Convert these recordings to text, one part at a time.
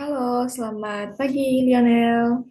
Halo, selamat pagi Lionel.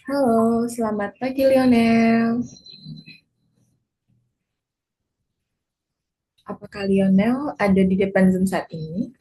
Halo, selamat pagi Lionel. Apakah Lionel ada di depan Zoom saat ini?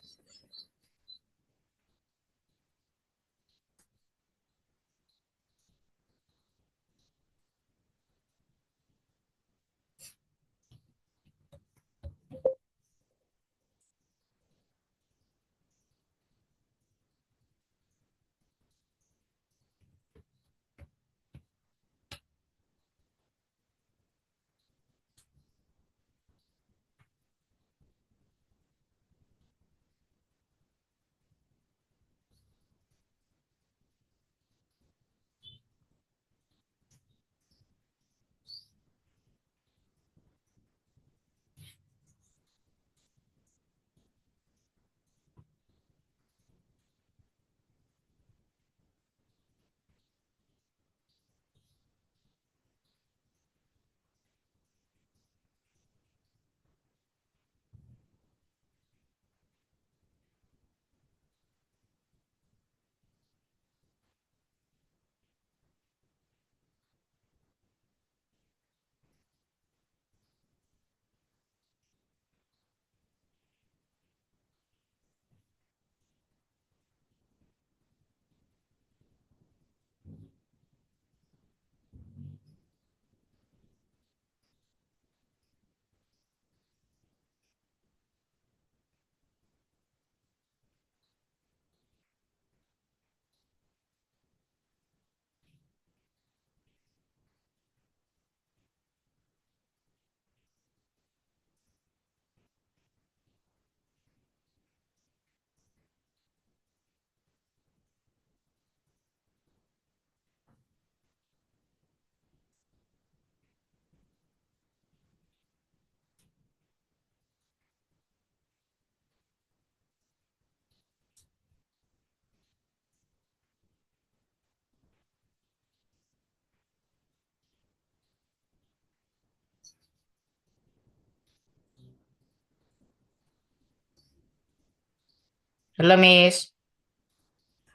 Halo Miss,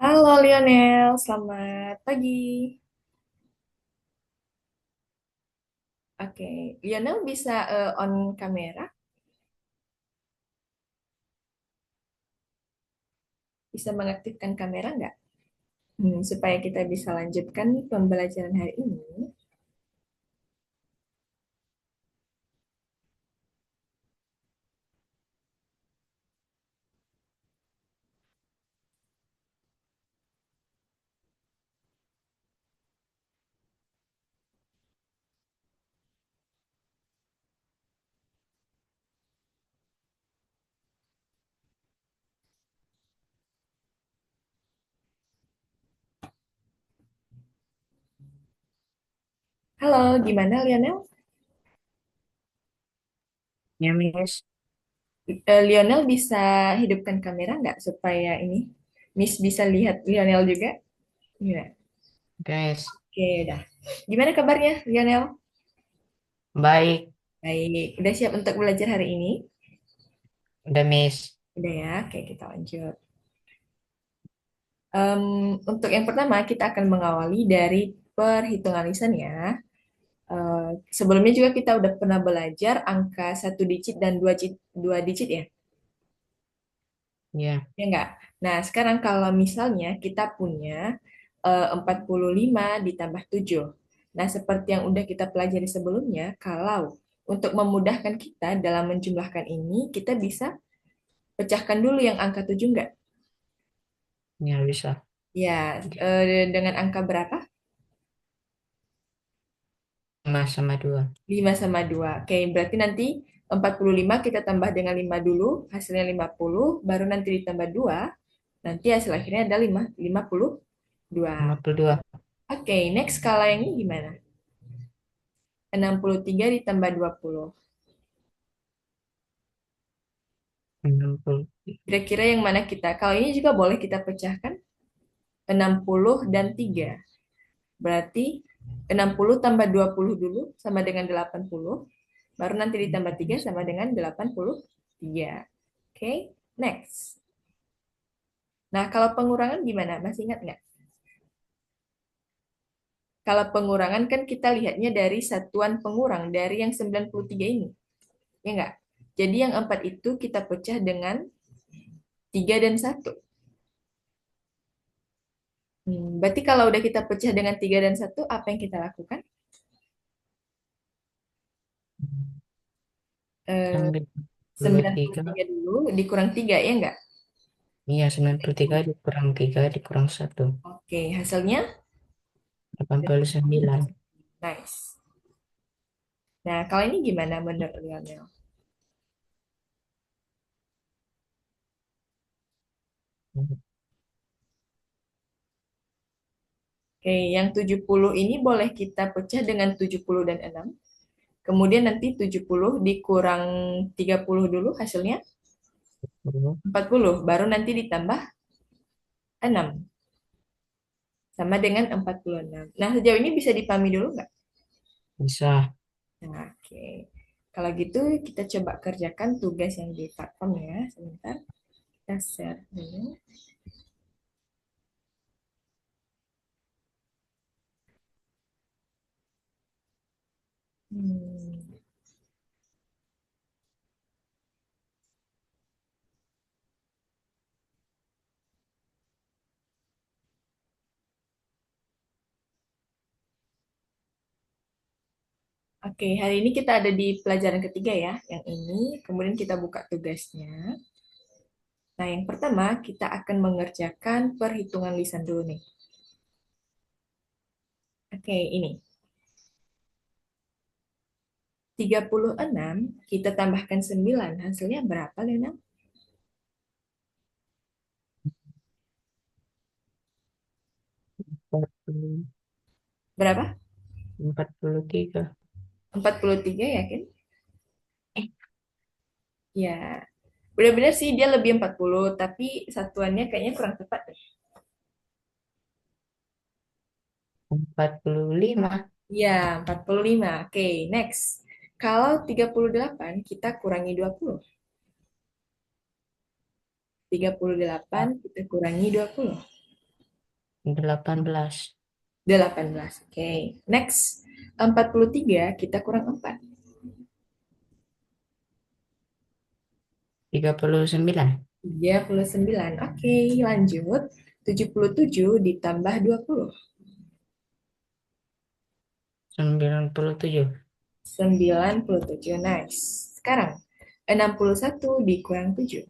Halo Lionel, selamat pagi. Oke, Lionel bisa on kamera? Bisa mengaktifkan kamera nggak? Supaya kita bisa lanjutkan pembelajaran hari ini. Halo, gimana Lionel? Ya, Miss. Lionel bisa hidupkan kamera nggak supaya ini Miss bisa lihat Lionel juga? Iya. Guys. Oke, udah. Gimana kabarnya Lionel? Baik. Baik, udah siap untuk belajar hari ini? Udah, Miss. Udah ya, oke kita lanjut. Em, untuk yang pertama, kita akan mengawali dari perhitungan lisan ya. Sebelumnya juga kita udah pernah belajar angka satu digit dan dua digit ya. Ya, Ya enggak? Nah, sekarang kalau misalnya kita punya 45 ditambah 7. Nah, seperti yang udah kita pelajari sebelumnya, kalau untuk memudahkan kita dalam menjumlahkan ini, kita bisa pecahkan dulu yang angka 7 enggak? ya bisa. Ya, dengan angka berapa? 5 sama 2. 5 sama 2. Oke, berarti nanti 45 kita tambah dengan 5 dulu, hasilnya 50, baru nanti ditambah 2, nanti hasil akhirnya ada 52. 52. Oke, next skala yang ini gimana? 63 ditambah 20. 60. Kira-kira yang mana kita? Kalau ini juga boleh kita pecahkan 60 dan 3. Berarti 60 tambah 20 dulu sama dengan 80. Baru nanti ditambah 3 sama dengan 83. Oke, next. Nah, kalau pengurangan gimana? Masih ingat nggak? Kalau pengurangan kan kita lihatnya dari satuan pengurang, dari yang 93 ini. Ya nggak? Jadi yang 4 itu kita pecah dengan 3 dan satu. Berarti kalau udah kita pecah dengan 3 dan satu, apa yang kita lakukan? Eh, Ambil puluh sembilan puluh tiga. tiga dulu, dikurang 3 ya nggak? Iya, 93 dikurang 3 dikurang 1. Oke, hasilnya 89. nice. Nah, kalau ini gimana menurut Lionel? Oke, yang 70 ini boleh kita pecah dengan 70 dan 6. Kemudian nanti 70 dikurang 30 dulu hasilnya 40. Baru nanti ditambah 6. Sama dengan 46. Nah, sejauh ini bisa dipahami dulu nggak? Bisa. Nah, oke. Kalau gitu kita coba kerjakan tugas yang di platform ya. Sebentar. Kita share dulu. Hmm. Oke, hari ini kita ada di pelajaran ketiga ya, yang ini. Kemudian kita buka tugasnya. Nah, yang pertama kita akan mengerjakan perhitungan lisan dulu nih. Oke, ini. 36 kita tambahkan 9, hasilnya berapa, Lena? 40. Berapa? 43. 43 yakin? Eh, Ya, benar-benar sih dia lebih 40, tapi satuannya kayaknya kurang tepat deh. 45. Ya, 45. Oke, next. Kalau 38 kita kurangi 20. 38 kita kurangi 20. 18. 18. Oke, next. 43 kita kurang 4. 39. 39. Oke, lanjut. 77 ditambah 20. 97. 97. Nice. Sekarang 61 dikurang 7.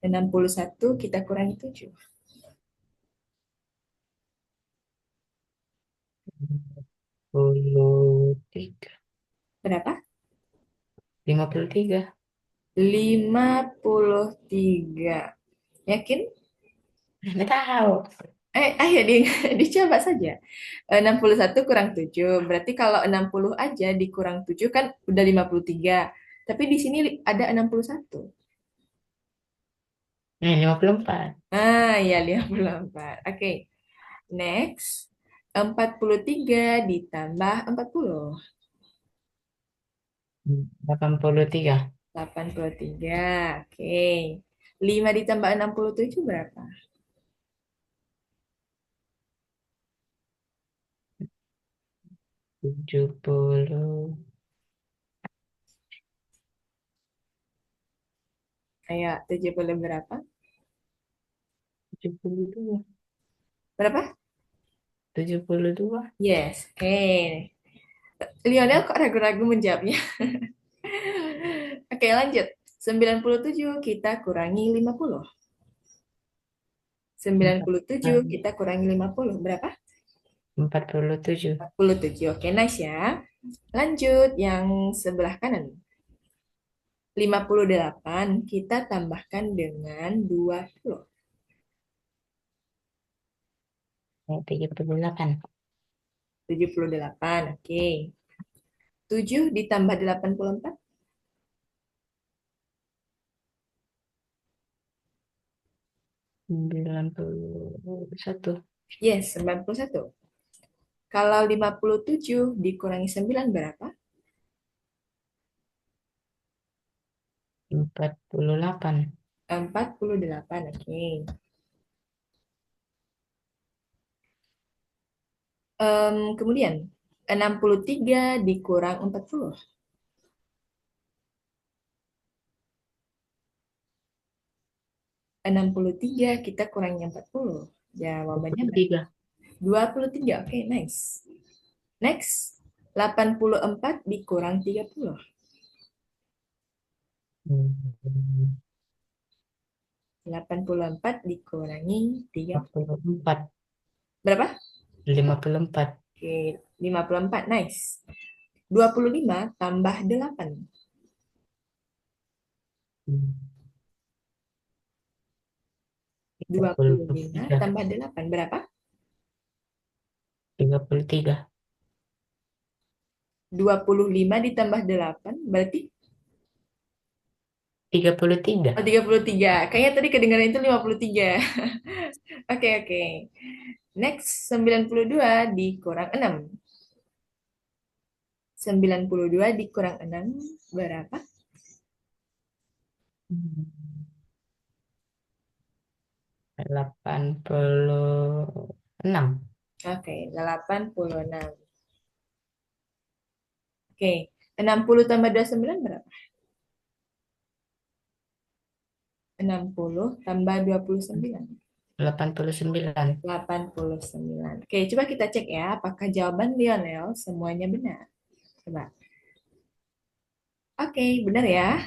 61 kita kurangi 7. 53. Berapa? 53. 53. Yakin? Nggak tahu. Ayo dicoba saja. 61 kurang 7. Berarti kalau 60 aja dikurang 7 kan udah 53. Tapi di sini ada 61. Ini 54. Ya 54. Oke, next. 43 ditambah 40. 83. 83. Oke. 5 ditambah 67 berapa? 70. Ayo, 70 berapa? 72. Berapa? 72. Yes. Oke. Lionel kok ragu-ragu menjawabnya? Oke, lanjut. 97 kita kurangi 50. 97 kita kurangi 50. Berapa? 47. 47. Oke, nice ya. Lanjut yang sebelah kanan. 58 kita tambahkan dengan 20. 38. 78. Oke. 7 ditambah 84. 91. Yes, 91. Kalau 57 dikurangi 9 berapa? 48. 48. Oke. Kemudian 63 dikurang 40. 63 kita kurangi 40. Jawabannya berapa? 23. 23. Oke, nice. Next. 84 dikurang 30. 84 dikurangi 30. 54. Berapa? 54. Oke, 54. Nice. 25 tambah 8. 25 33. tambah 8. Berapa? 33. 25 ditambah 8 berarti 33. 33. Kayaknya tadi kedengaran itu 53. Oke, oke. Next, 92 dikurang 6. 92 dikurang 6 berapa? 86. Oke, 86. Oke, 60 tambah 29 berapa? 60 tambah 29. 89. 89. Oke, coba kita cek ya, apakah jawaban Lionel semuanya benar. Coba. Oke, benar ya.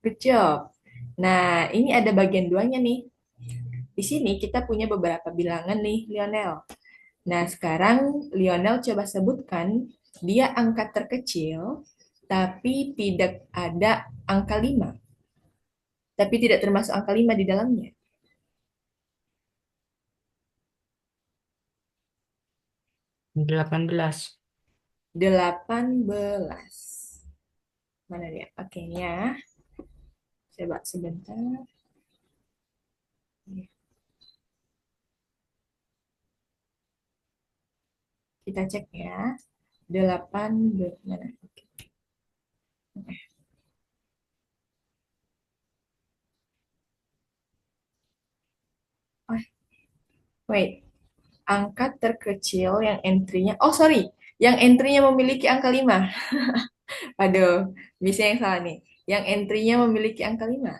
Good job. Nah, ini ada bagian duanya nih. Di sini kita punya beberapa bilangan nih, Lionel. Nah, sekarang Lionel coba sebutkan dia angka terkecil, tapi tidak ada angka 5. Tapi tidak termasuk angka 5 di dalamnya. 18. 18. Mana dia? Oke, ya. Coba sebentar. Kita cek ya. 8 mana? Oke. Oh, wait. Angka terkecil yang entry-nya. Oh, sorry. Yang entry-nya memiliki angka 5. Aduh, bisa yang salah nih. Yang entry-nya memiliki angka 5.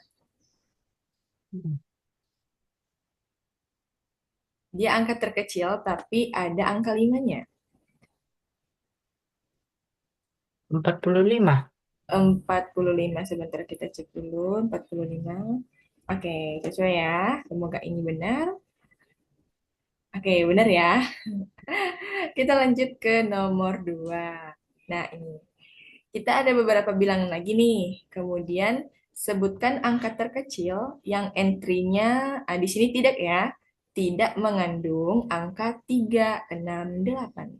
Dia angka terkecil, tapi ada angka 5-nya. 45. 45. Sebentar kita cek dulu. 45. Oke, sesuai ya. Semoga ini benar. Oke, benar ya. Kita lanjut ke nomor 2. Nah, ini. Kita ada beberapa bilangan lagi nih. Kemudian Sebutkan angka terkecil yang entry-nya, di sini tidak ya, tidak mengandung angka 3, 6, 8.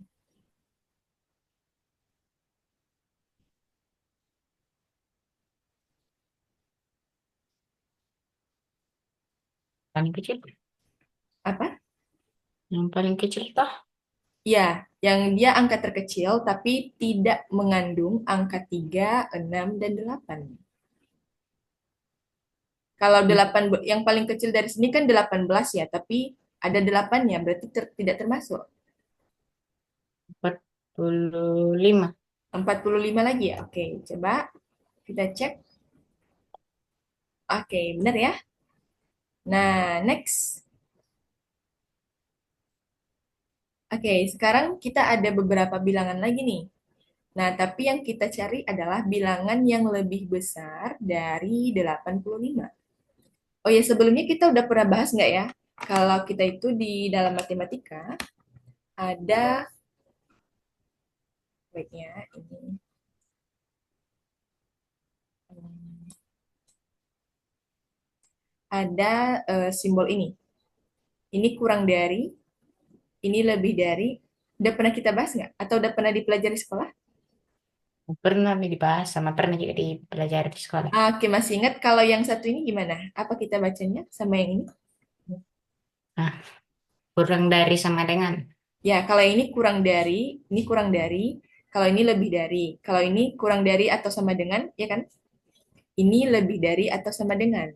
Paling kecil. Apa? Yang paling kecil toh. Ya, yang dia angka terkecil tapi tidak mengandung angka 3, 6, dan 8. Kalau 8, yang paling kecil dari sini kan 18 ya, tapi ada 8-nya, berarti tidak termasuk. 45. 45 lagi ya? Oke, coba kita cek. Oke, benar ya. Nah, next. Oke, sekarang kita ada beberapa bilangan lagi nih. Nah, tapi yang kita cari adalah bilangan yang lebih besar dari 85. Oh ya, sebelumnya kita udah pernah bahas nggak ya? Kalau kita itu di dalam matematika ada, baiknya ini, hmm, ada simbol ini. Ini kurang dari, ini lebih dari. Udah pernah kita bahas nggak? Atau udah pernah dipelajari sekolah? Pernah nih dibahas sama pernah juga dipelajari di sekolah. Oke, masih ingat kalau yang satu ini gimana? Apa kita bacanya sama yang ini? Nah, kurang dari sama dengan. Ya, kalau ini kurang dari, ini kurang dari, kalau ini lebih dari. Kalau ini kurang dari atau sama dengan, ya kan? Ini lebih dari atau sama dengan.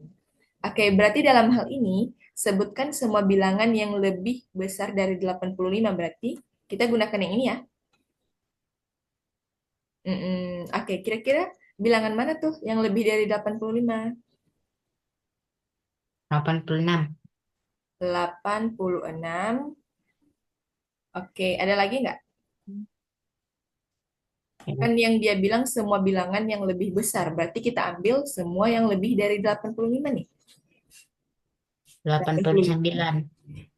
Oke, berarti dalam hal ini, sebutkan semua bilangan yang lebih besar dari 85. Berarti kita gunakan yang ini ya. Oke, kira-kira bilangan mana tuh yang lebih dari 85? 86. 86. Oke, ada lagi nggak? Ya, Kan yang dia bilang semua bilangan yang lebih besar. Berarti kita ambil semua yang lebih dari 85 nih. 85. 89.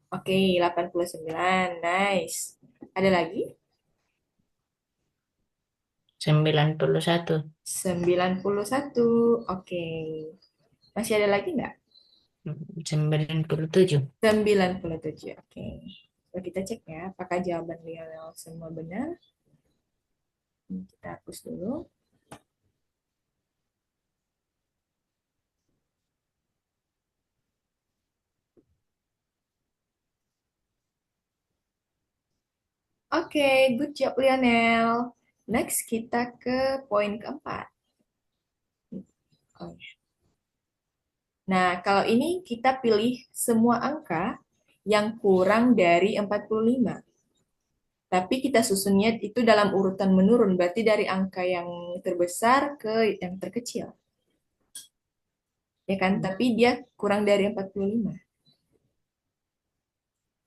Oke, 89. Nice. Ada lagi? 91. 91. Oke. Masih ada lagi nggak? 97. 97. Oke. Coba kita cek ya, apakah jawaban Lionel semua benar. Kita hapus dulu. Oke, good job Lionel. Next kita ke poin keempat. Oh, nah, kalau ini kita pilih semua angka yang kurang dari 45. Tapi kita susunnya itu dalam urutan menurun, berarti dari angka yang terbesar ke yang terkecil. Ya kan? Tapi dia kurang dari 45.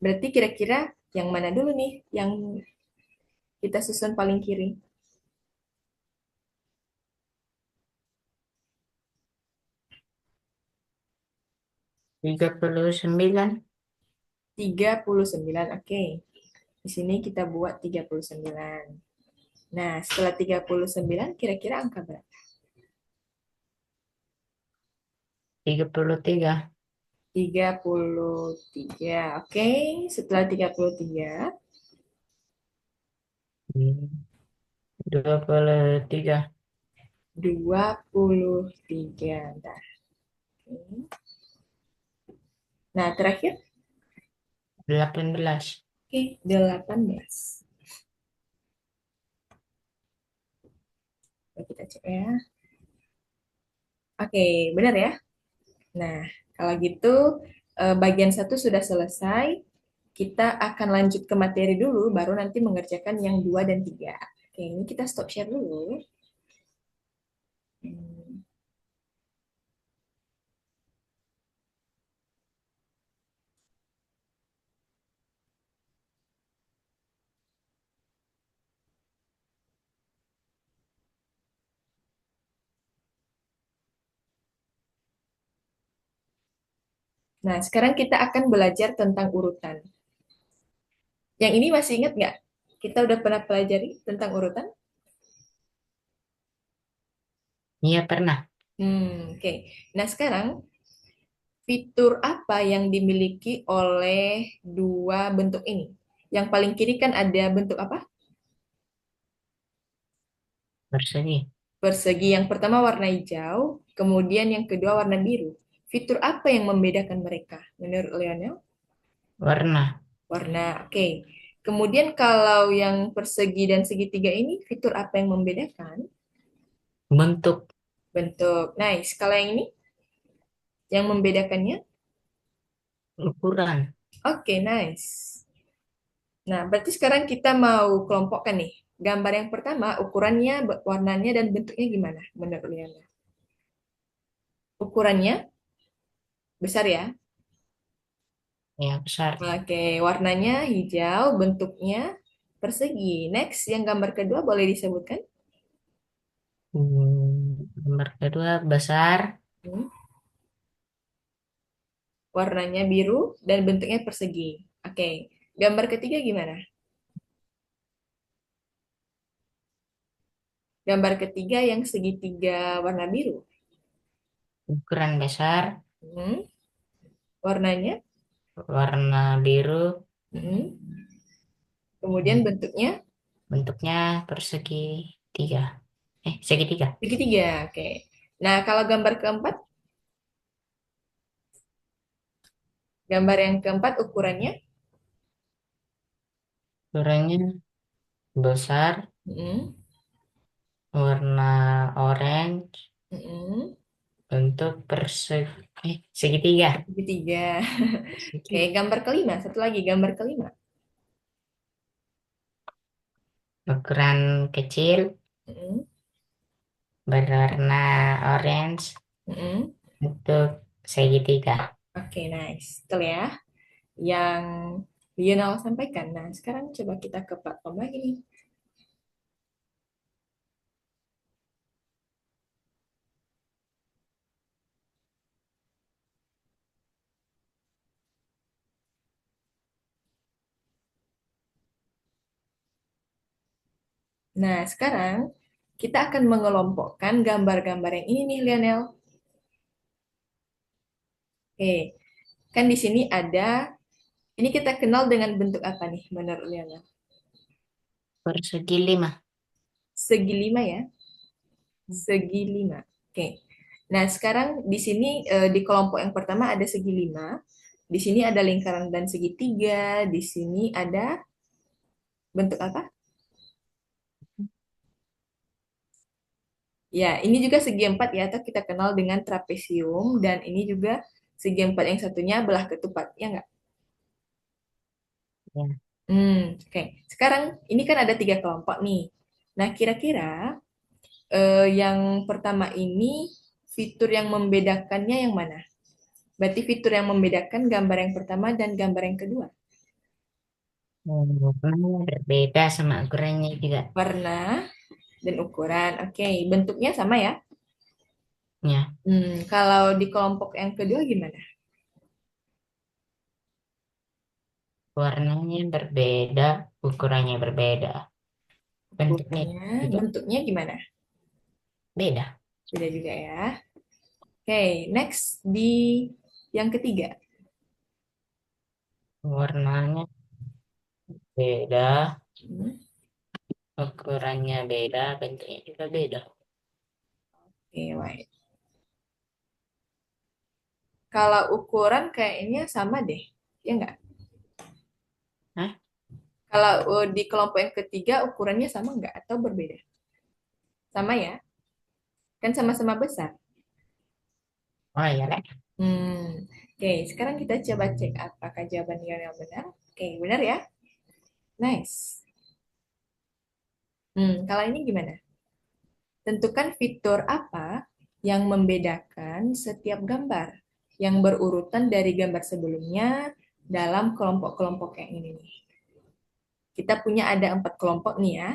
Berarti kira-kira yang mana dulu nih yang kita susun paling kiri? 39. 39. Oke. Di sini kita buat 39. Nah, setelah 39 kira-kira angka berapa? 33. 33. Oke, setelah 33, 23. 23. Bentar. Oke. Nah, terakhir, 18. oke, 18. Coba kita cek ya. Oke, benar ya? Nah, kalau gitu bagian satu sudah selesai. Kita akan lanjut ke materi dulu, baru nanti mengerjakan yang 2 dan 3. Oke, ini kita stop share dulu. Hmm. Nah, sekarang kita akan belajar tentang urutan. Yang ini masih ingat nggak? Kita udah pernah pelajari tentang urutan? Iya pernah. Oke. Nah, sekarang fitur apa yang dimiliki oleh dua bentuk ini? Yang paling kiri kan ada bentuk apa? Persegi. Persegi. Yang pertama warna hijau, kemudian yang kedua warna biru. Fitur apa yang membedakan mereka menurut Lionel? Warna. Warna. Oke. Kemudian kalau yang persegi dan segitiga ini, fitur apa yang membedakan? Bentuk. Bentuk. Nice. Kalau yang ini, yang membedakannya? Ukuran. Oke, nice. Nah, berarti sekarang kita mau kelompokkan nih. Gambar yang pertama, ukurannya, warnanya, dan bentuknya gimana menurut Liana? Ukurannya besar ya? Ya, besar. Oke, warnanya hijau, bentuknya persegi. Next, yang gambar kedua boleh disebutkan? Nomor kedua besar. Hmm, warnanya biru dan bentuknya persegi. Oke, gambar ketiga gimana? Gambar ketiga yang segitiga warna biru. Ukuran besar. Hmm, warnanya, Warna biru. hmm, kemudian Hmm, bentuknya Bentuknya persegi tiga. Segitiga. segitiga. Oke. Nah, kalau gambar keempat, gambar yang keempat ukurannya, Ukurannya besar. hmm, Warna orange. hmm, Bentuk segitiga. segitiga. Oke, Persegi. gambar kelima, satu lagi gambar kelima. Ukuran kecil. Hmm, Berwarna orange. hmm. Bentuk segitiga. Oke, nice. Betul ya. Yang Lionel sampaikan. Nah, sekarang coba kita ke platform lagi nih. Nah, sekarang kita akan mengelompokkan gambar-gambar yang ini nih, Lionel. Oke, kan di sini ada, ini kita kenal dengan bentuk apa nih menurut Lionel? Persegi lima. Segi lima ya, segi lima. Oke. Nah, sekarang di sini di kelompok yang pertama ada segi lima, di sini ada lingkaran dan segitiga, di sini ada bentuk apa? Ya, ini juga segi empat ya, atau kita kenal dengan trapesium, dan ini juga segi empat yang satunya belah ketupat, ya nggak? Ya. Oke. Sekarang ini kan ada tiga kelompok nih. Nah, kira-kira yang pertama ini fitur yang membedakannya yang mana? Berarti fitur yang membedakan gambar yang pertama dan gambar yang kedua. Warnanya berbeda sama ukurannya juga. Warna dan ukuran. Oke, bentuknya sama ya. Ya, Kalau di kelompok yang kedua gimana? warnanya berbeda, ukurannya berbeda. Bentuknya Ukurannya, juga bentuknya gimana? beda. Beda juga ya. Oke, next di yang ketiga. Warnanya beda, Hmm, ukurannya beda, bentuknya juga beda. Oke, wait. Kalau ukuran kayaknya sama deh, ya nggak? Hah? Kalau di kelompok yang ketiga ukurannya sama nggak atau berbeda? Sama ya, kan sama-sama besar. Oh iya, Lek. Oke, sekarang kita coba cek apakah jawaban Lionel benar. Oke, benar ya. Nice. Kalau ini gimana? Tentukan fitur apa yang membedakan setiap gambar yang berurutan dari gambar sebelumnya dalam kelompok-kelompok yang ini nih. Kita punya ada 4 kelompok nih ya.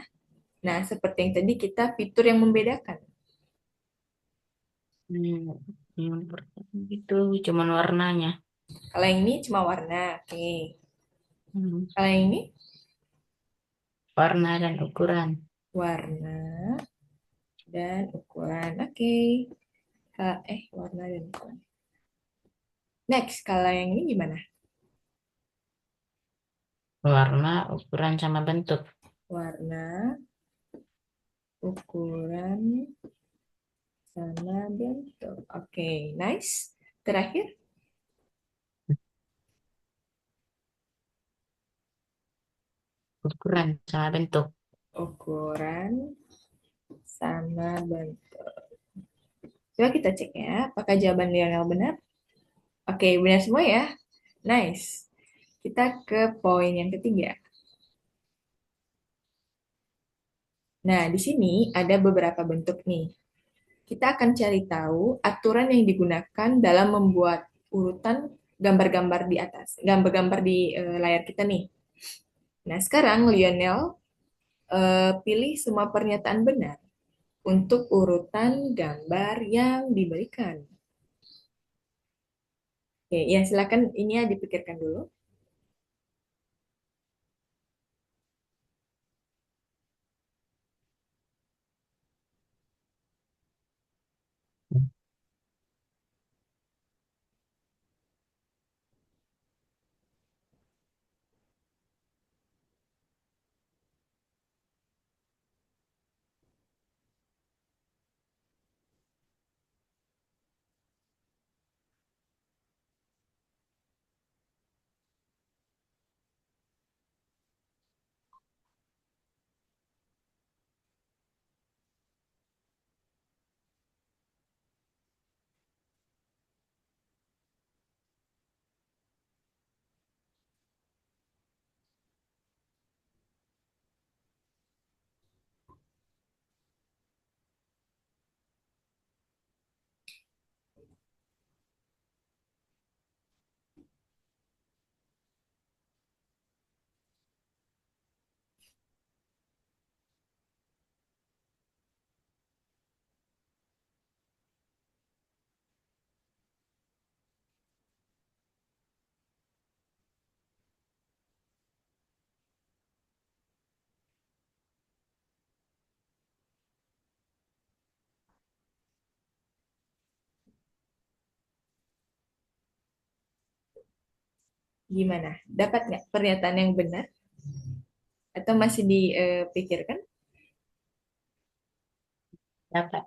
Nah, seperti yang tadi kita fitur yang membedakan. Hmm, itu cuman warnanya. Kalau yang ini cuma warna, oke. Hmm, Kalau yang ini Warna dan ukuran. warna dan ukuran, oke. Warna dan ukuran. Next, kalau yang ini gimana? Warna, ukuran, sama bentuk. Warna, ukuran, sama bentuk. Oke, nice. Terakhir, Ukuran sama bentuk. ukuran sama bentuk. Coba kita cek ya, apakah jawaban Lionel benar? Oke, benar semua ya. Nice. Kita ke poin yang ketiga. Nah, di sini ada beberapa bentuk nih. Kita akan cari tahu aturan yang digunakan dalam membuat urutan gambar-gambar di atas, gambar-gambar di layar kita nih. Nah, sekarang Lionel pilih semua pernyataan benar untuk urutan gambar yang diberikan. Oke, ya silakan ini ya dipikirkan dulu. Gimana? Dapat nggak pernyataan yang benar? Atau masih dipikirkan? Dapat.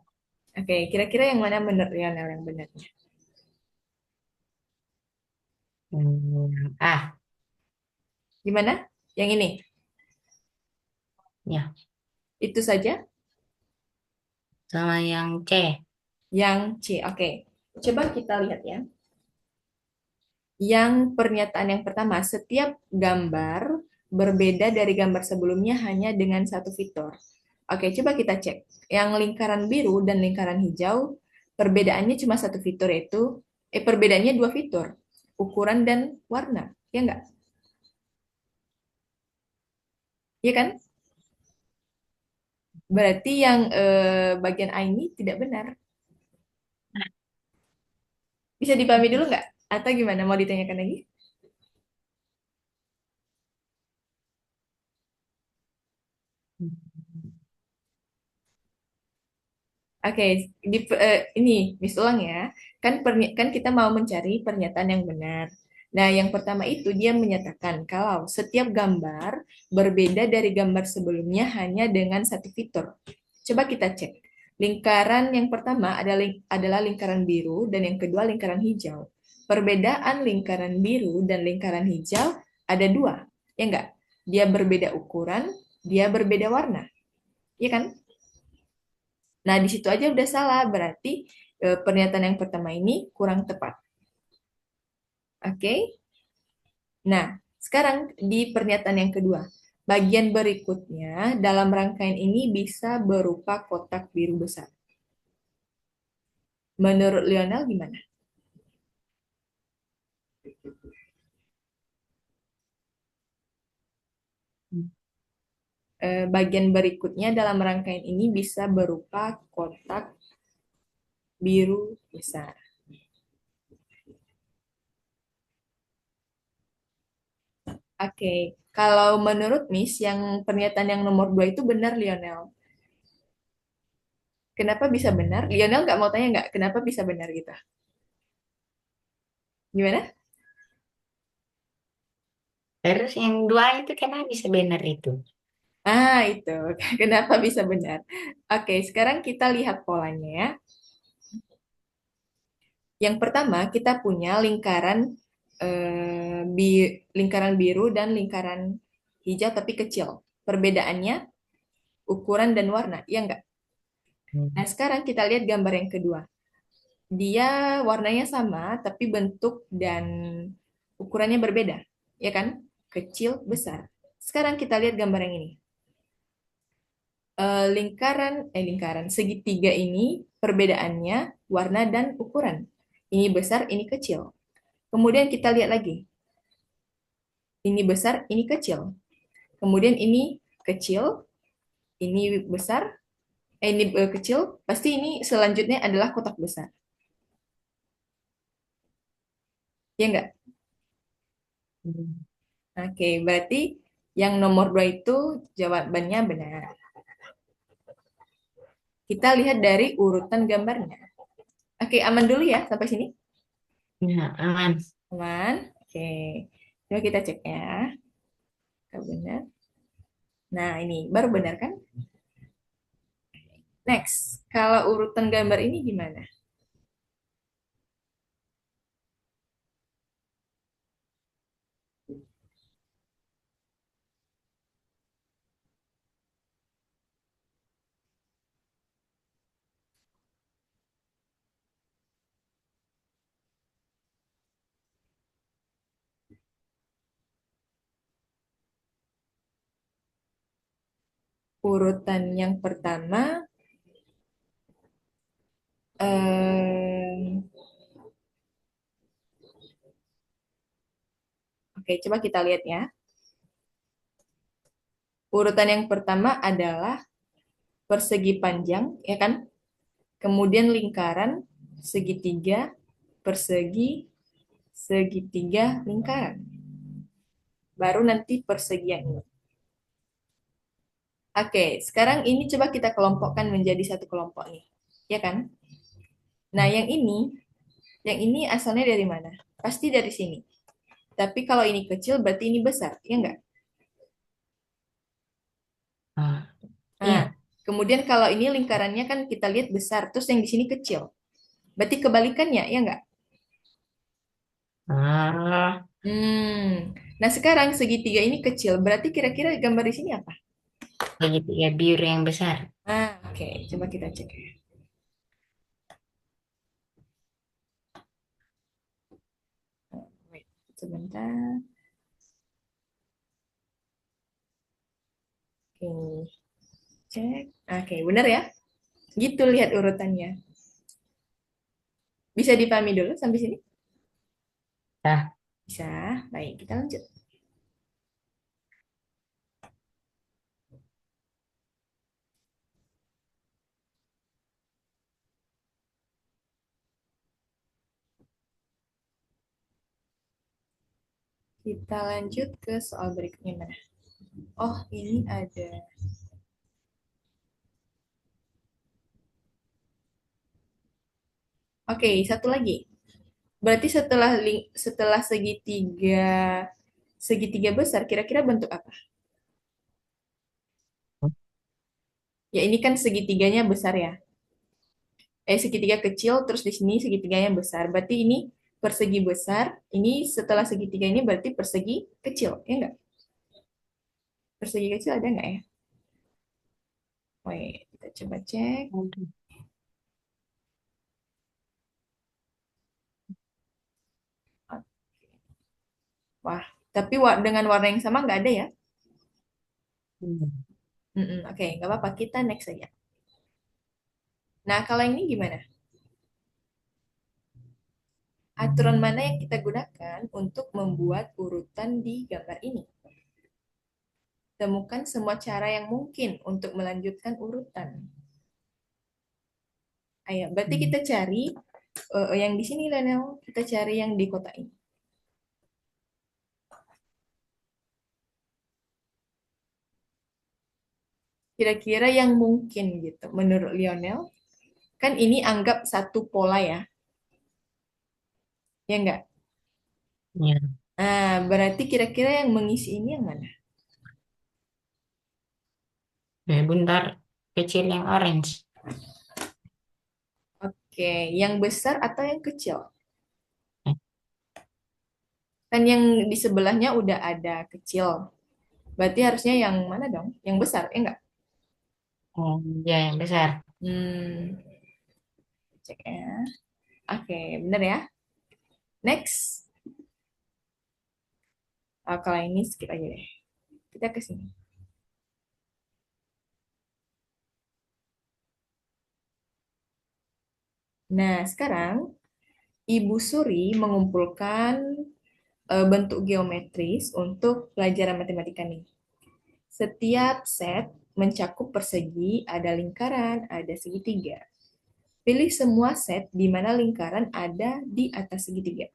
Oke, kira-kira yang mana menurut Lionel yang benarnya? Ah, Gimana? Yang ini? ya. Itu saja? Sama yang C. Yang C, oke. Coba kita lihat ya. Yang pernyataan yang pertama, setiap gambar berbeda dari gambar sebelumnya hanya dengan satu fitur. Oke, coba kita cek. Yang lingkaran biru dan lingkaran hijau, perbedaannya cuma satu fitur yaitu, perbedaannya dua fitur, ukuran dan warna. Ya enggak? Iya kan? Berarti yang bagian A ini tidak benar. Bisa dipahami dulu nggak? Atau gimana? Mau ditanyakan lagi? Oke, ini Miss ulang ya. Kan kita mau mencari pernyataan yang benar. Nah, yang pertama itu dia menyatakan kalau setiap gambar berbeda dari gambar sebelumnya hanya dengan satu fitur. Coba kita cek. Lingkaran yang pertama adalah lingkaran biru dan yang kedua lingkaran hijau. Perbedaan lingkaran biru dan lingkaran hijau ada dua, ya enggak? Dia berbeda ukuran, dia berbeda warna, ya kan? Nah, di situ aja udah salah, berarti pernyataan yang pertama ini kurang tepat. Oke? Nah, sekarang di pernyataan yang kedua. Bagian berikutnya dalam rangkaian ini bisa berupa kotak biru besar. Menurut Lionel gimana? Bagian berikutnya dalam rangkaian ini bisa berupa kotak biru besar. Oke, kalau menurut Miss, yang pernyataan yang nomor dua itu benar, Lionel. Kenapa bisa benar? Lionel nggak mau tanya nggak? Kenapa bisa benar gitu? Gimana? Terus yang dua itu kenapa bisa benar itu? Ah, itu. Kenapa bisa benar? Oke, sekarang kita lihat polanya ya. Yang pertama, kita punya lingkaran biru dan lingkaran hijau tapi kecil. Perbedaannya ukuran dan warna, ya enggak? Hmm. Nah, sekarang kita lihat gambar yang kedua. Dia warnanya sama, tapi bentuk dan ukurannya berbeda, ya kan? Kecil, besar. Sekarang kita lihat gambar yang ini. Lingkaran segitiga ini perbedaannya warna dan ukuran. Ini besar, ini kecil. Kemudian kita lihat lagi. Ini besar, ini kecil. Kemudian ini kecil, ini besar, ini kecil. Pasti ini selanjutnya adalah kotak besar. Ya enggak? Hmm. Oke, berarti yang nomor dua itu jawabannya benar. Kita lihat dari urutan gambarnya. Oke, aman dulu ya sampai sini. Nah, aman. Aman. Oke, coba kita cek ya. Kalau benar. Nah, ini baru benar kan? Next, kalau urutan gambar ini gimana? Urutan yang pertama, em, oke, coba kita lihat ya. Urutan yang pertama adalah persegi panjang, ya kan? Kemudian lingkaran, segitiga, persegi, segitiga, lingkaran. Baru nanti persegi yang ini. Oke, sekarang ini coba kita kelompokkan menjadi satu kelompok nih. Ya kan? Nah, yang ini asalnya dari mana? Pasti dari sini. Tapi kalau ini kecil berarti ini besar, ya enggak? Ah, Nah, iya. kemudian kalau ini lingkarannya kan kita lihat besar, terus yang di sini kecil. Berarti kebalikannya, ya enggak? Ah, Nah sekarang segitiga ini kecil, berarti kira-kira gambar di sini apa? begitu ya biru yang besar. Oke, coba kita cek. Wait, sebentar. Oke, cek. Oke, benar ya? Gitu lihat urutannya. Bisa dipahami dulu sampai sini? Nah, Bisa. Baik, kita lanjut. Kita lanjut ke soal berikutnya mana? Oh, ini ada. Oke, satu lagi. Berarti setelah segitiga besar, kira-kira bentuk apa? Ya, ini kan segitiganya besar ya. Segitiga kecil, terus di sini segitiganya besar. Berarti ini persegi besar. Ini setelah segitiga ini berarti persegi kecil, ya enggak? Persegi kecil ada nggak ya? Wait, kita coba cek. aduh. Wah, tapi dengan warna yang sama nggak ada ya? Hmm. Oke, nggak apa-apa. Kita next saja. Nah, kalau ini gimana? Aturan mana yang kita gunakan untuk membuat urutan di gambar ini? Temukan semua cara yang mungkin untuk melanjutkan urutan. Ayo, berarti kita cari yang di sini, Lionel. Kita cari yang di kotak ini. Kira-kira yang mungkin gitu, menurut Lionel. Kan ini anggap satu pola ya, ya enggak? Ya. Nah, berarti kira-kira yang mengisi ini yang mana? Bentar. Kecil yang orange. Oke, yang besar atau yang kecil? Eh, Kan yang di sebelahnya udah ada kecil. Berarti harusnya yang mana dong? Yang besar, ya enggak? Oh, ya yang besar. Hmm, cek ya. Oke, bener ya. Next. Kalau ini skip aja deh. Kita ke sini. Nah, sekarang Ibu Suri mengumpulkan bentuk geometris untuk pelajaran matematika nih. Setiap set mencakup persegi, ada lingkaran, ada segitiga. Pilih semua set di mana lingkaran ada di atas segitiga.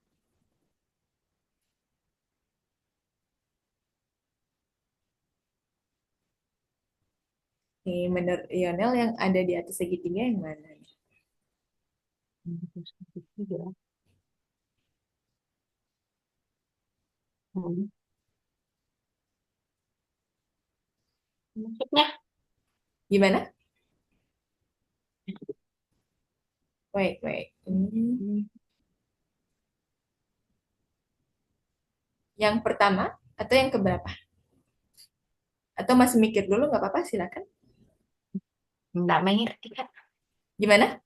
Nih, menurut Lionel yang ada di atas segitiga yang mana nih? Tiga. Hmm. Maksudnya? Gimana? Wait, wait. Ini Hmm. yang pertama atau yang keberapa? Atau masih mikir dulu, nggak apa-apa, silakan. Nggak mengerti, Kak. Gimana?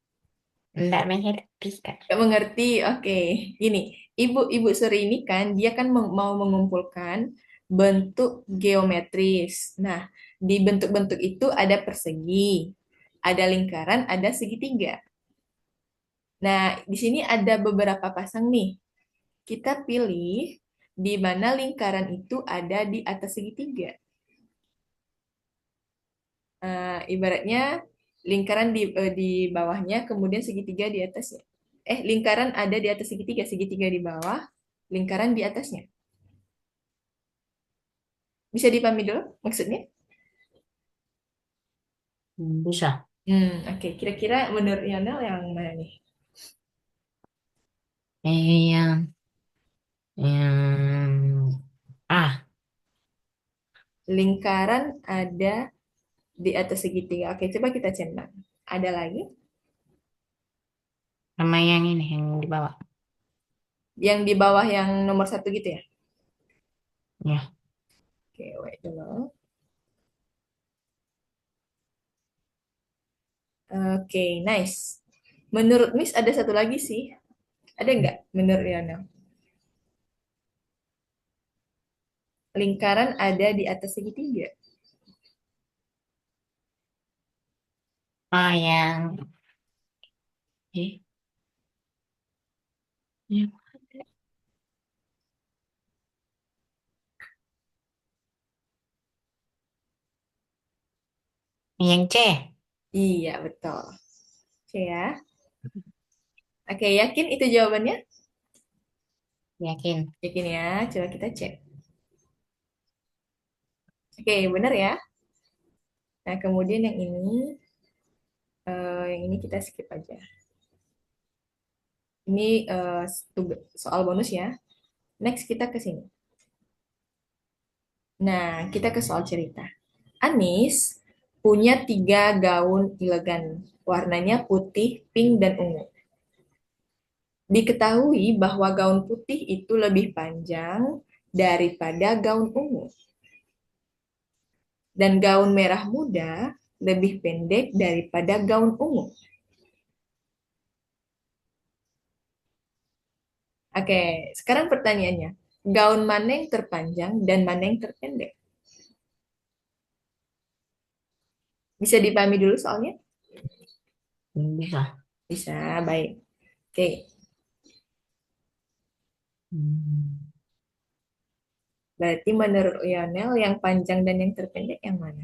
Nggak mengerti, Kak. Gak mengerti. Oke, gini. Ibu Suri ini kan dia kan mau mengumpulkan bentuk geometris. Nah, di bentuk-bentuk itu ada persegi, ada lingkaran, ada segitiga. Nah, di sini ada beberapa pasang nih. Kita pilih di mana lingkaran itu ada di atas segitiga. Ibaratnya lingkaran di bawahnya, kemudian segitiga di atasnya. Lingkaran ada di atas segitiga, segitiga di bawah, lingkaran di atasnya. Bisa dipahami dulu maksudnya? Bisa. Oke. Kira-kira menurut Yonel yang mana nih? Yang yang ah Lingkaran ada di atas segitiga. Oke, coba kita centang. Ada lagi? sama yang ini yang di bawah. Yang di bawah yang nomor satu gitu ya? Ya. Oke, wait dulu. Oke, nice. Menurut Miss ada satu lagi sih. Ada nggak menurut Yonel? Lingkaran ada di atas segitiga. Ah, eh, yang yang C. Iya, betul. Oke ya. Oke, yakin itu jawabannya? Yakin. Yakin ya. Coba kita cek. Oke, benar ya. Nah, kemudian yang ini kita skip aja. Ini soal bonus ya. Next kita ke sini. Nah, kita ke soal cerita. Anis punya 3 gaun elegan. Warnanya putih, pink, dan ungu. Diketahui bahwa gaun putih itu lebih panjang daripada gaun ungu. Dan gaun merah muda lebih pendek daripada gaun ungu. Oke, sekarang pertanyaannya. Gaun mana yang terpanjang dan mana yang terpendek? Bisa dipahami dulu soalnya? Bisa. Bisa, baik. Oke, Hmm. berarti menurut Lionel yang panjang dan yang terpendek yang mana?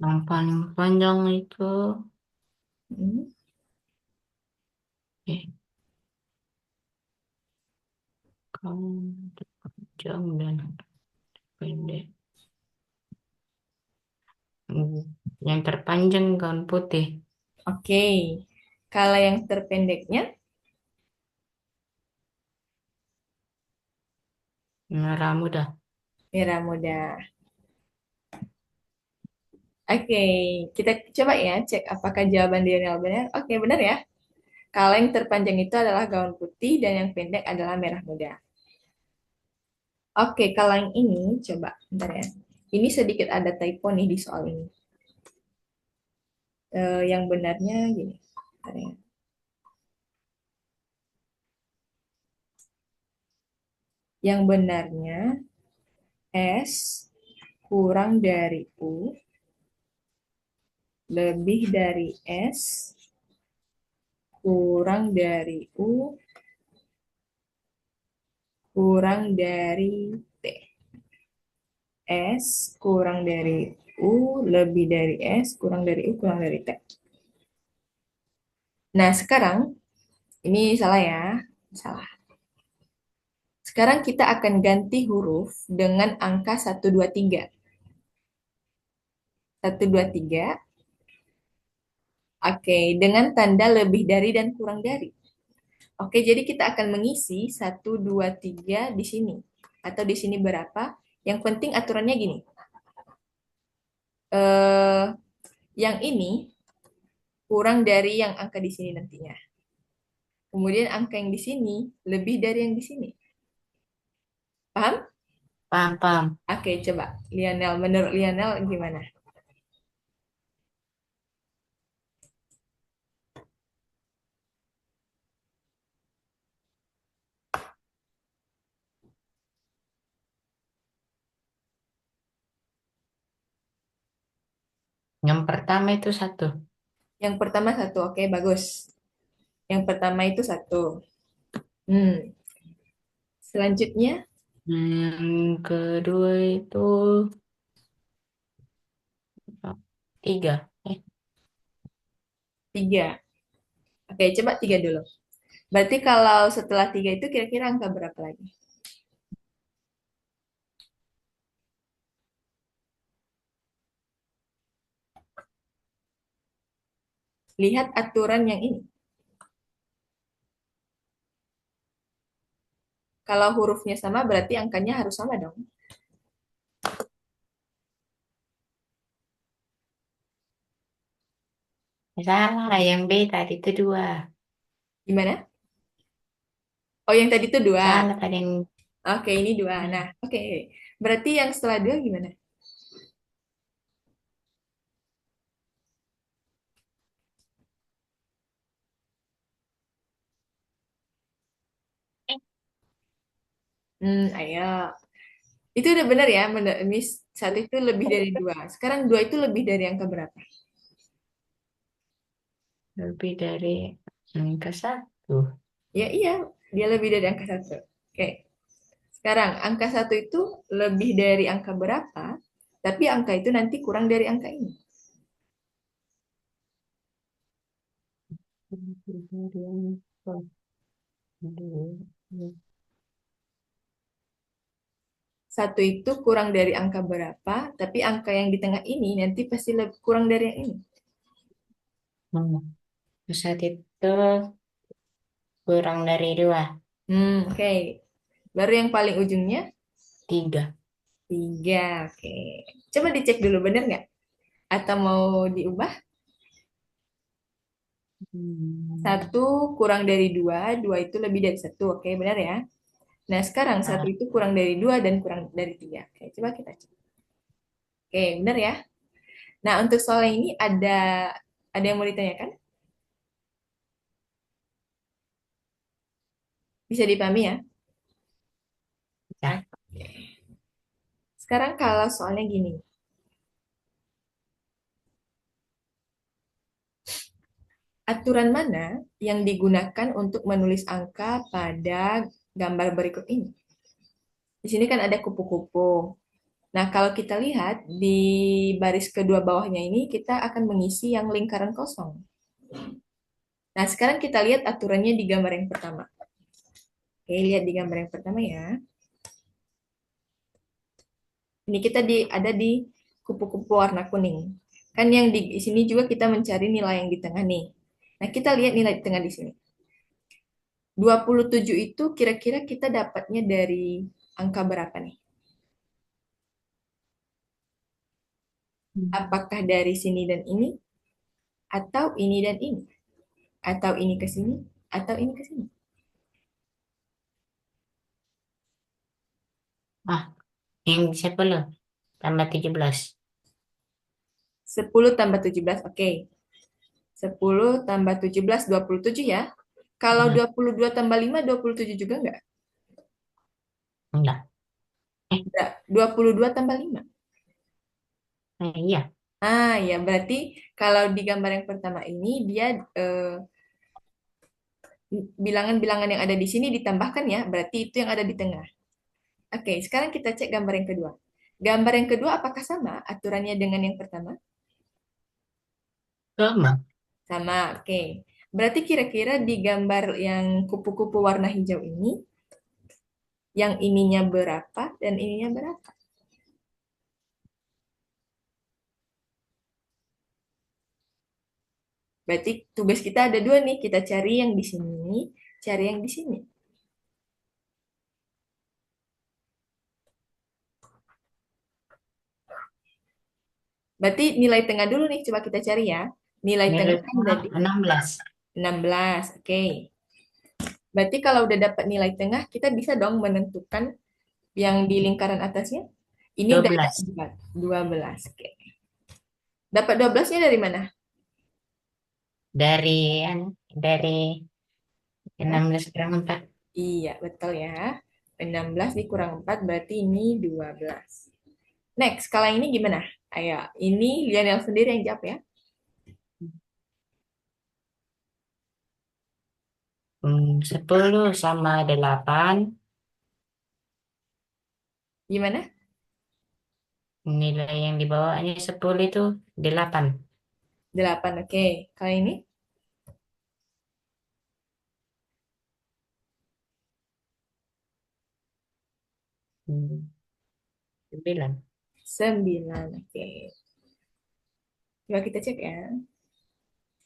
Yang paling panjang itu Hmm, eh kalau jam dan pendek. Hmm, Yang terpanjang gaun putih. Oke. Kalau yang terpendeknya Merah muda. merah muda. Oke, kita coba ya cek apakah jawaban Lionel benar. Oke, benar ya. Kalau yang terpanjang itu adalah gaun putih dan yang pendek adalah merah muda. Oke, kalau yang ini coba bentar ya. Ini sedikit ada typo nih di soal ini. Yang benarnya gini. Bentar ya. Yang benarnya S kurang dari U lebih dari S kurang dari U kurang dari T. S kurang dari U lebih dari S kurang dari U kurang dari T. Nah, sekarang ini salah ya. Salah. Sekarang kita akan ganti huruf dengan angka 1, 2, 3. 1, 2, 3. Oke, dengan tanda lebih dari dan kurang dari. Oke, jadi kita akan mengisi 1, 2, 3 di sini. Atau di sini berapa. Yang penting aturannya gini. Eh, yang ini kurang dari yang angka di sini nantinya. Kemudian angka yang di sini lebih dari yang di sini. Paham? Paham, paham. Oke, coba. Lionel, menurut Lionel gimana? Yang pertama itu satu. Yang pertama satu, oke, bagus. Yang pertama itu satu. Hmm. Selanjutnya Yang kedua itu tiga. tiga. Oke, coba tiga dulu. Berarti kalau setelah tiga itu kira-kira angka berapa lagi? Lihat aturan yang ini. Kalau hurufnya sama berarti angkanya harus sama dong. Salah, yang B tadi itu dua. Gimana? Oh, yang tadi itu dua. Salah tadi yang Oke, ini dua. Nah, oke. Berarti yang setelah dua gimana? Ayo. Itu udah benar ya. Benar. Miss, satu itu lebih dari dua. Sekarang dua itu lebih dari angka berapa? lebih dari angka satu. Ya, iya. Dia lebih dari angka satu. Oke. Sekarang, angka satu itu lebih dari angka berapa? Tapi angka itu nanti kurang dari angka ini. Lebih dari angka dua. Satu itu kurang dari angka berapa, tapi angka yang di tengah ini nanti pasti lebih kurang dari yang ini. Saat itu kurang dari dua. Oke. Baru yang paling ujungnya, Tiga. tiga. Oke. Coba dicek dulu, bener nggak? Atau mau diubah? Hmm. Satu kurang dari dua, dua itu lebih dari satu. Oke, benar ya? Nah, sekarang satu Ah, itu kurang dari dua dan kurang dari tiga. Oke, coba kita cek. Oke, benar ya? Nah, untuk soal yang ini ada yang mau ditanyakan? Bisa dipahami ya? ya. Oke. Sekarang kalau soalnya gini, aturan mana yang digunakan untuk menulis angka pada gambar berikut ini? Di sini kan ada kupu-kupu. Nah, kalau kita lihat di baris kedua bawahnya ini, kita akan mengisi yang lingkaran kosong. Nah, sekarang kita lihat aturannya di gambar yang pertama. Oke, lihat di gambar yang pertama ya. Ini kita ada di kupu-kupu warna kuning. Kan yang di sini juga kita mencari nilai yang di tengah nih. Nah, kita lihat nilai di tengah di sini. 27 itu kira-kira kita dapatnya dari angka berapa nih? Hmm. Apakah dari sini dan ini, atau ini dan ini, atau ini ke sini, atau ini ke sini? Ah, yang 10 tambah 17. 10 tambah 17, oke. 10 tambah 17, 27 ya. Kalau Hmm, 22 tambah 5, 27 juga enggak? enggak. Eh, Enggak, 22 tambah 5. iya. Ah, ya berarti kalau di gambar yang pertama ini dia bilangan-bilangan yang ada di sini ditambahkan ya, berarti itu yang ada di tengah. Oke, sekarang kita cek gambar yang kedua. Gambar yang kedua apakah sama aturannya dengan yang pertama? Sama. Sama, oke. Berarti kira-kira di gambar yang kupu-kupu warna hijau ini, yang ininya berapa dan ininya berapa? Berarti tugas kita ada dua nih, kita cari yang di sini, cari yang di sini. Berarti nilai tengah dulu nih, coba kita cari ya. Nilai tengah Nilai kan tengah dari 16. 16, oke. Berarti kalau udah dapat nilai tengah, kita bisa dong menentukan yang di lingkaran atasnya. Ini udah ada 12. 4, 12. Oke. Dapat 12-nya dari mana? Dari, dari Ya. 16 kurang 4. Iya, betul ya. 16 dikurang 4 berarti ini 12. Next, kalau yang ini gimana? Ayo, ini Lionel sendiri yang jawab ya. 10 sama 8. Gimana? Nilai yang dibawanya 10 itu 8. 8, oke. Kalau ini Hmm, 9. 9, oke. Coba kita cek ya.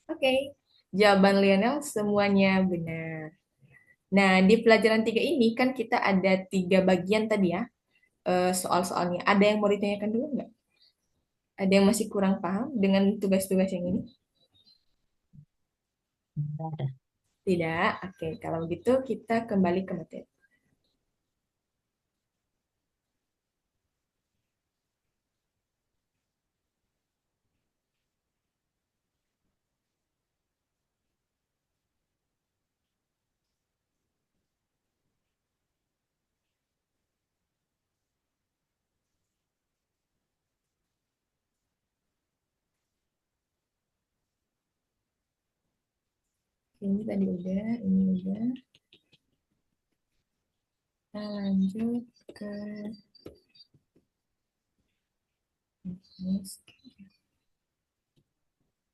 Oke. Jawaban Lionel semuanya benar. Nah, di pelajaran 3 ini kan kita ada 3 bagian tadi ya, soal-soalnya. Ada yang mau ditanyakan dulu nggak? Ada yang masih kurang paham dengan tugas-tugas yang ini? Nggak ada. Tidak? Oke, kalau begitu kita kembali ke materi. Ini tadi udah, ini udah. Kita lanjut ke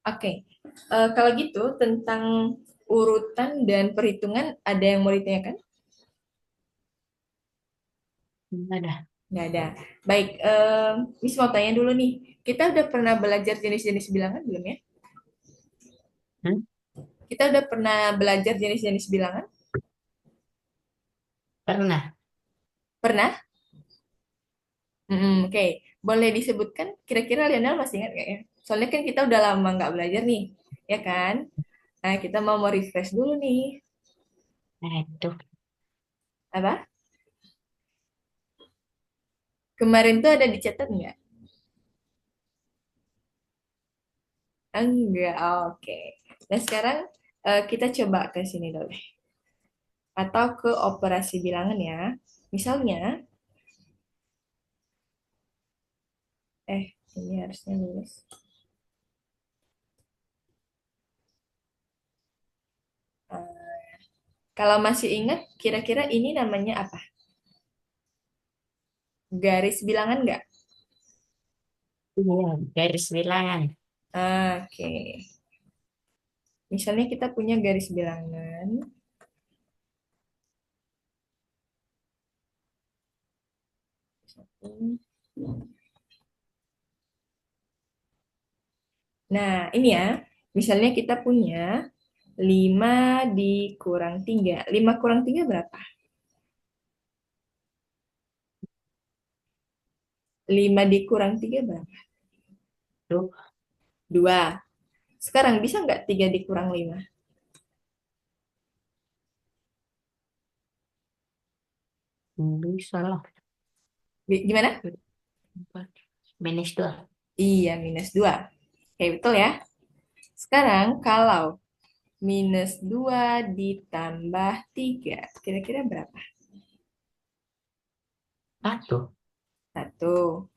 Oke, kalau gitu tentang urutan dan perhitungan ada yang mau ditanyakan? Nggak ada. Nggak ada. Baik, Miss mau tanya dulu nih. Kita udah pernah belajar jenis-jenis bilangan belum ya? Hmm? Kita udah pernah belajar jenis-jenis bilangan? Pernah. Pernah? Oke. Boleh disebutkan kira-kira Lionel masih ingat nggak ya? Soalnya kan kita udah lama nggak belajar nih, ya kan? Nah, kita mau refresh dulu nih. Nah, itu. Apa? Kemarin tuh ada dicatat nggak? Enggak, oke. Nah, sekarang kita coba ke sini dulu. Atau ke operasi bilangan ya. Misalnya, ini harusnya lulus. Eh, Kalau masih ingat, kira-kira ini namanya apa? Garis bilangan nggak? Iya, garis bilangan. Oke. Misalnya kita punya garis bilangan. Satu, Nah, ini ya. Misalnya kita punya 5 dikurang 3. 5 kurang 3 berapa? 5 dikurang 3 berapa? Tuh, 2. Sekarang bisa nggak 3 dikurang 5? bisa lah. Gimana? Minus 2. Iya, minus 2. Oke, betul ya. Sekarang kalau minus 2 ditambah 3, kira-kira berapa? 1. 1.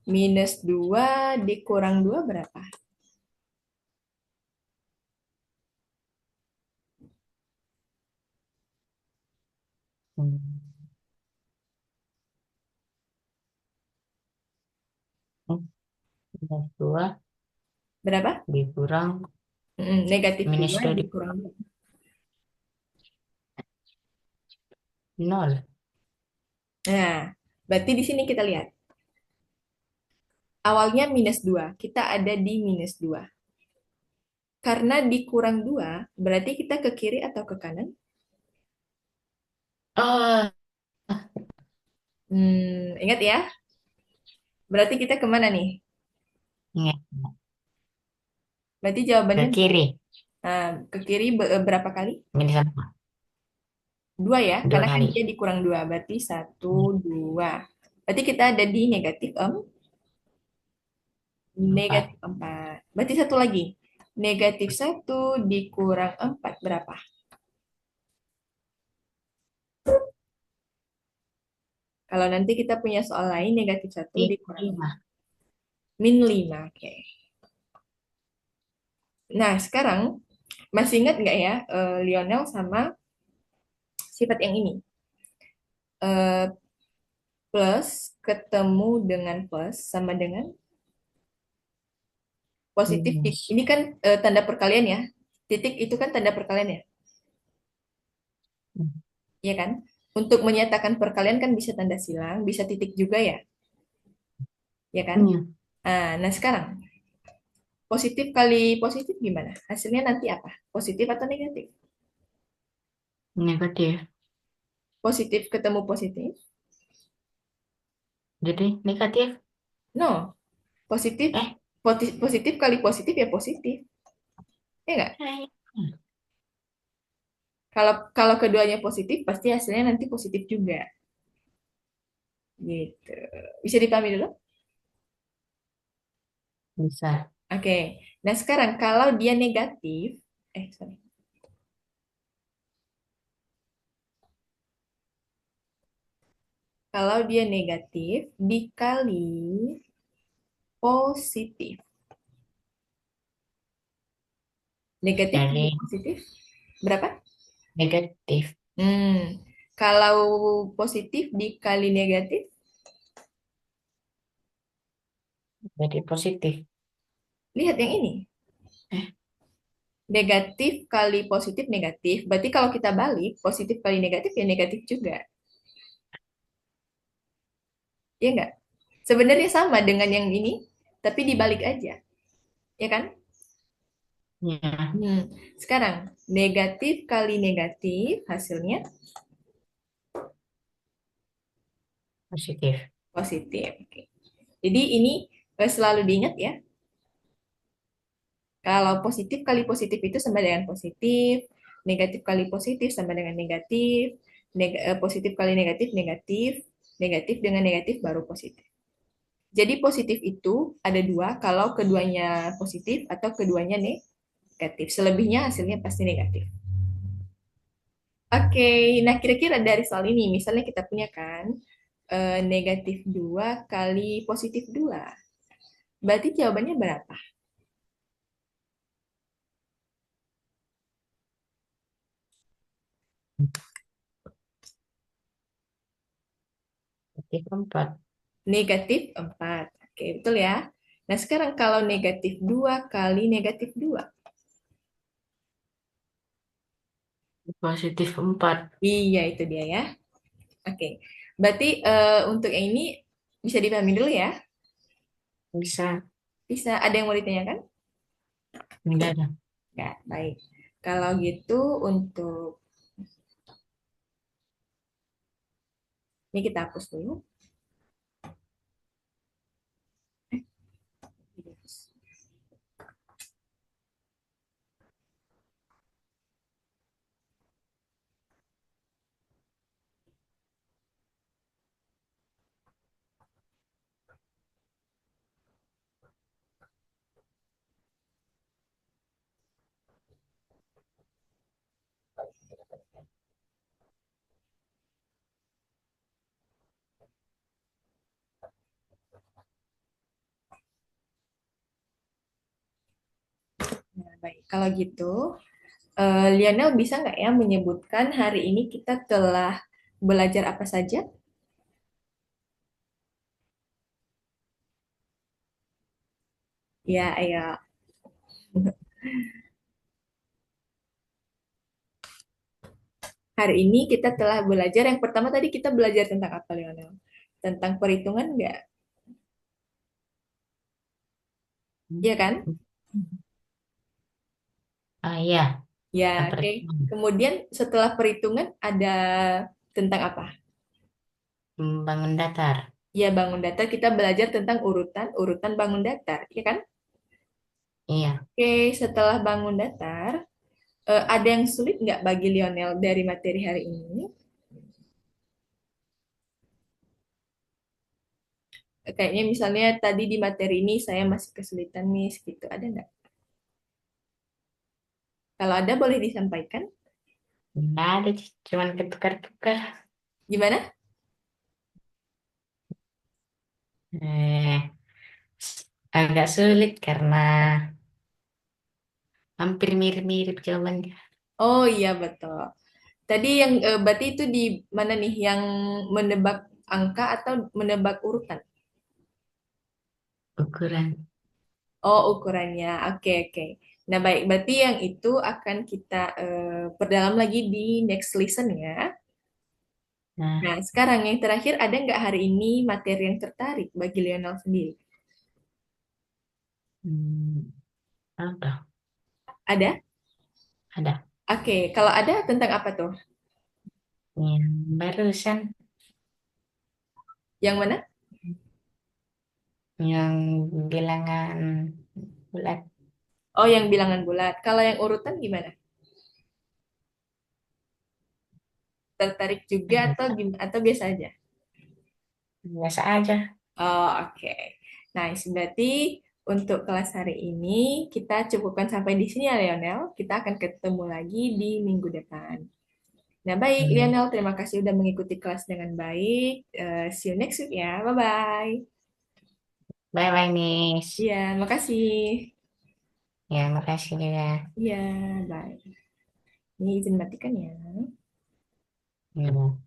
Minus 2 dikurang 2 berapa? Hmm. Minus 2 Berapa? dikurang Negatif minus 2 2 dikurang 2. 0. Nah, berarti di sini kita lihat. Awalnya minus 2, kita ada di minus 2. Karena dikurang 2, berarti kita ke kiri atau ke kanan? Oh, Ingat ya, berarti kita kemana nih? ingat. Berarti Ke jawabannya kiri. ke kiri berapa kali? Minus 1. 2 ya, 2 karena kan kali. dia dikurang 2, berarti satu Hmm, 2. Berarti kita ada di negatif Empat. negatif 4. Berarti satu lagi. Negatif 1 dikurang 4 berapa? Kalau nanti kita punya soal lain, negatif 1 Minus dikurang 4. 5. Min 5, oke. Nah, sekarang masih ingat nggak ya Lionel sama sifat yang ini? Eh, plus ketemu dengan plus sama dengan positif. Minus. Ini kan tanda perkalian ya. Titik itu kan tanda perkalian ya. Iya kan? Untuk menyatakan perkalian kan bisa tanda silang, bisa titik juga ya. Ya kan? Iya. Nah, sekarang positif kali positif gimana? Hasilnya nanti apa? Positif atau negatif? Negatif. Positif ketemu positif? Jadi negatif. No, positif Eh. positif kali positif ya positif. Ya nggak? eh, Kalau kalau keduanya positif, pasti hasilnya nanti positif juga. Gitu. Bisa dipahami dulu? Bisa. Oke. Nah, sekarang kalau dia negatif, sorry. Kalau dia negatif dikali positif. Negatif kali Dari positif berapa? negatif. Hmm. Kalau positif dikali negatif, Jadi positif. lihat yang ini. Eh. Negatif kali positif negatif. Berarti kalau kita balik, positif kali negatif ya negatif juga. Ya enggak? Sebenarnya sama dengan yang ini, tapi dibalik aja. Ya kan? Ya. Hmm. Sekarang, negatif kali negatif hasilnya Positif. positif. Oke. Jadi ini selalu diingat ya. Kalau positif kali positif itu sama dengan positif, negatif kali positif sama dengan negatif, positif kali negatif negatif, negatif dengan negatif baru positif. Jadi positif itu ada dua, kalau keduanya positif atau keduanya negatif. Selebihnya hasilnya pasti negatif. Oke, nah kira-kira dari soal ini, misalnya kita punya kan negatif 2 kali positif 2. Berarti jawabannya berapa? Positif 4. Negatif 4. Oke, betul ya. Nah, sekarang kalau negatif 2 kali negatif 2. Positif 4. Iya, itu dia ya. Oke. Berarti untuk yang ini Bisa dipahami dulu ya? Bisa. Bisa. Ada yang mau ditanyakan? Enggak ada. Nggak, baik. Kalau gitu untuk ini kita hapus dulu. Nah, baik. Kalau gitu, Lionel bisa nggak ya menyebutkan hari ini kita telah belajar apa saja? Ya, ayo. Hari ini kita telah belajar. Yang pertama tadi kita belajar tentang apa, Lionel? Tentang perhitungan nggak? Iya kan? Ah iya, Ya, oke. seperti Kemudian setelah perhitungan ada tentang apa? bangun datar. Ya, bangun datar. Kita belajar tentang urutan bangun datar, ya kan? Iya, Oke, setelah bangun datar, ada yang sulit nggak bagi Lionel dari materi hari ini? Kayaknya misalnya tadi di materi ini saya masih kesulitan nih, gitu. Ada nggak? Kalau ada boleh disampaikan. nggak ada sih, cuman ketukar-tukar. Gimana? Eh, agak sulit karena hampir mirip-mirip jawabannya. Oh iya betul. Tadi yang berarti itu di mana nih? Yang menebak angka atau menebak urutan? Ukuran. Oh ukurannya. Oke oke. Nah baik. Berarti yang itu akan kita perdalam lagi di next lesson ya. Nah, Nah sekarang yang terakhir ada nggak hari ini materi yang tertarik bagi Lionel sendiri? hmm, apa? Ada? Ada. Oke. Kalau ada tentang apa tuh? Yang barusan, Yang mana? yang bilangan bulat. Oh yang bilangan bulat. Kalau yang urutan gimana? Tertarik juga atau Biasa, atau biasa aja? biasa aja. Oh, oke. Nice. Berarti untuk kelas hari ini kita cukupkan sampai di sini ya, Lionel. Kita akan ketemu lagi di minggu depan. Nah, baik, Hmm. Lionel. Terima kasih sudah mengikuti kelas dengan baik. See you next week ya. Bye-bye. Bye-bye, Miss. Iya, makasih. Ya, makasih juga. Iya, bye. Ini izin matikan ya. Hmm.